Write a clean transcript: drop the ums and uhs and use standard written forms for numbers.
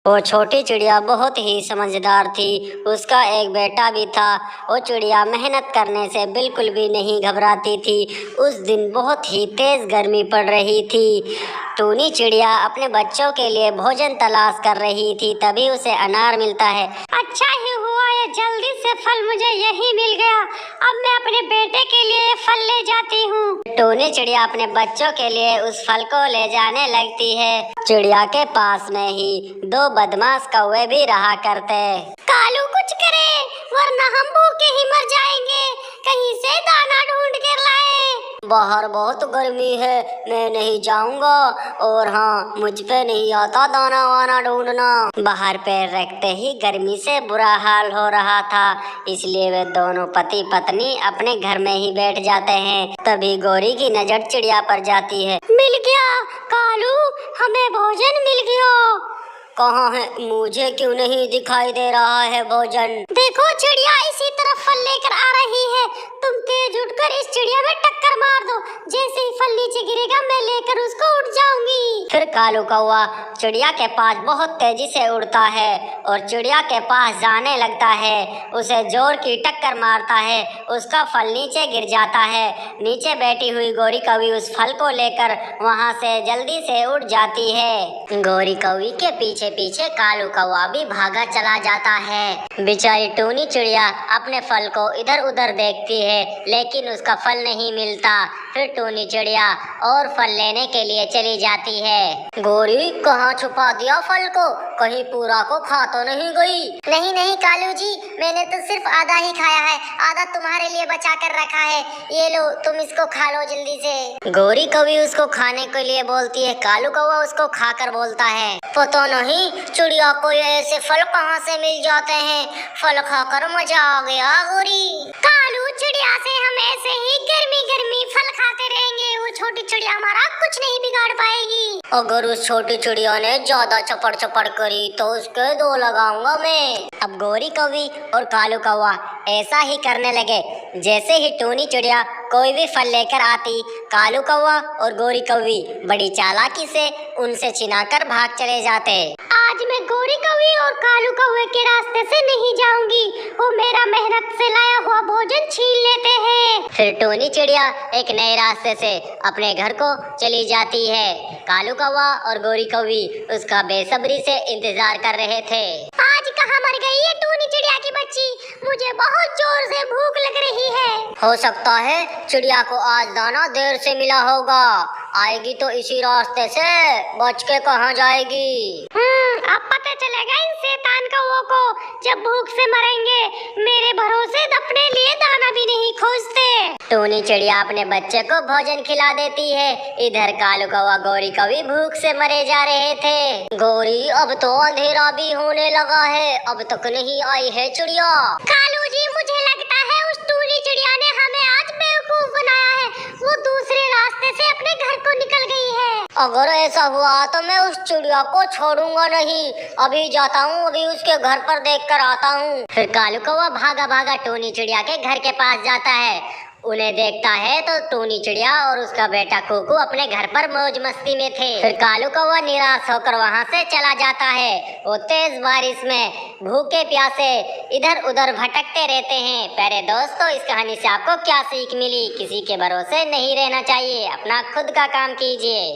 वो छोटी चिड़िया बहुत ही समझदार थी। उसका एक बेटा भी था। वो चिड़िया मेहनत करने से बिल्कुल भी नहीं घबराती थी। उस दिन बहुत ही तेज गर्मी पड़ रही थी। टूनी चिड़िया अपने बच्चों के लिए भोजन तलाश कर रही थी, तभी उसे अनार मिलता है। अच्छा ही हुआ, ये जल्दी से फल मुझे यही मिल गया। अब मैं अपने बेटे के लिए फल ले जाती हूँ। टूनी चिड़िया अपने बच्चों के लिए उस फल को ले जाने लगती है। चिड़िया के पास में ही दो बदमाश कौवे भी रहा करते। कालू कुछ करे, वरना हम भूखे ही मर जाएंगे। कहीं से दाना ढूंढ कर लाए। बाहर बहुत गर्मी है, मैं नहीं जाऊंगा। और हाँ, मुझ पे नहीं आता दाना वाना ढूंढना। बाहर पैर रखते ही गर्मी से बुरा हाल हो रहा था, इसलिए वे दोनों पति पत्नी अपने घर में ही बैठ जाते हैं। तभी गौरी की नजर चिड़िया पर जाती है। मिल गया कालू, हमें भोजन मिल गया। कहाँ है? मुझे क्यों नहीं दिखाई दे रहा है भोजन? देखो चिड़िया इसी तरफ फल लेकर आ रही है। तुम तेज उठकर इस चिड़िया में टक्कर मार दो। जैसे ही फल नीचे गिरेगा मैं लेकर उसको उठ जाऊंगी। फिर कालू कौवा चिड़िया के पास बहुत तेजी से उड़ता है और चिड़िया के पास जाने लगता है। उसे जोर की टक्कर मारता है, उसका फल नीचे गिर जाता है। नीचे बैठी हुई गौरी कौवी उस फल को लेकर वहाँ से जल्दी से उड़ जाती है। गौरी कौवी के पीछे पीछे कालू कौवा भी भागा चला जाता है। बेचारी टूनी चिड़िया अपने फल को इधर उधर देखती है, लेकिन उसका फल नहीं मिलता। फिर टूनी चिड़िया और फल लेने के लिए चली जाती है। गौरी कहाँ छुपा दिया फल को? कहीं पूरा को खा तो नहीं गई? नहीं नहीं कालू जी, मैंने तो सिर्फ आधा ही खाया है, आधा तुम्हारे लिए बचा कर रखा है। ये लो, तुम इसको खा लो जल्दी से। गौरी कौवी उसको खाने के लिए बोलती है, कालू कौवा उसको खाकर बोलता है, पता नहीं चिड़िया को ऐसे फल कहाँ से मिल जाते हैं। फल खाकर मजा आ गया गौरी। कालू चिड़िया से हम ऐसे ही गर्मी गर्मी फल खाते रहेंगे, वो छोटी चिड़िया हमारा कुछ नहीं बिगाड़ पाएगी। अगर उस छोटी चिड़िया ने ज्यादा चपड़ चपड़ करी तो उसके दो लगाऊंगा मैं। अब गौरी कौवी और कालू कौवा ऐसा ही करने लगे। जैसे ही टूनी चिड़िया कोई भी फल लेकर आती, कालू कौवा और गौरी कौवी बड़ी चालाकी से उनसे छिनाकर भाग चले जाते। आज मैं गौरी कौवी और कालू कौवे के रास्ते से नहीं जाऊंगी, वो मेरा मेहनत से लाया हुआ भोजन छीन लेते हैं। फिर टूनी चिड़िया एक नए रास्ते से अपने घर को चली जाती है। कालू कौवा और गौरी कौवी उसका बेसब्री से इंतजार कर रहे थे। आज कहाँ मर गई है टूनी चिड़िया की बच्ची? मुझे बहुत जोर से भूख लग रही है। हो सकता है चिड़िया को आज दाना देर से मिला होगा। आएगी तो इसी रास्ते से, बच के कहाँ जाएगी? अब पता चलेगा इन शैतान कौवों को, जब भूख से मरेंगे। मेरे भरोसे अपने लिए दाना भी नहीं खोजते। टूनी चिड़िया अपने बच्चे को भोजन खिला देती है। इधर कालू कौवा गौरी कौवी भूख से मरे जा रहे थे। गौरी, अब तो अंधेरा भी होने लगा है, अब तक नहीं आई है चिड़िया। कालू जी, मुझे लगता है उस टूनी चिड़िया ने हमें आज बेवकूफ बनाया है। वो दूसरे रास्ते से अपने घर को निकल गई है। अगर ऐसा हुआ तो मैं उस चिड़िया को छोड़ूंगा नहीं। अभी जाता हूँ, अभी उसके घर पर देख कर आता हूँ। फिर कालू कौवा भागा भागा टूनी चिड़िया के घर के पास जाता है। उन्हें देखता है तो टूनी चिड़िया और उसका बेटा कुकू अपने घर पर मौज मस्ती में थे। फिर कालू कौवा निराश होकर वहाँ से चला जाता है। वो तेज बारिश में भूखे प्यासे इधर उधर भटकते रहते हैं। प्यारे दोस्तों, इस कहानी से आपको क्या सीख मिली? किसी के भरोसे नहीं रहना चाहिए, अपना खुद का काम कीजिए।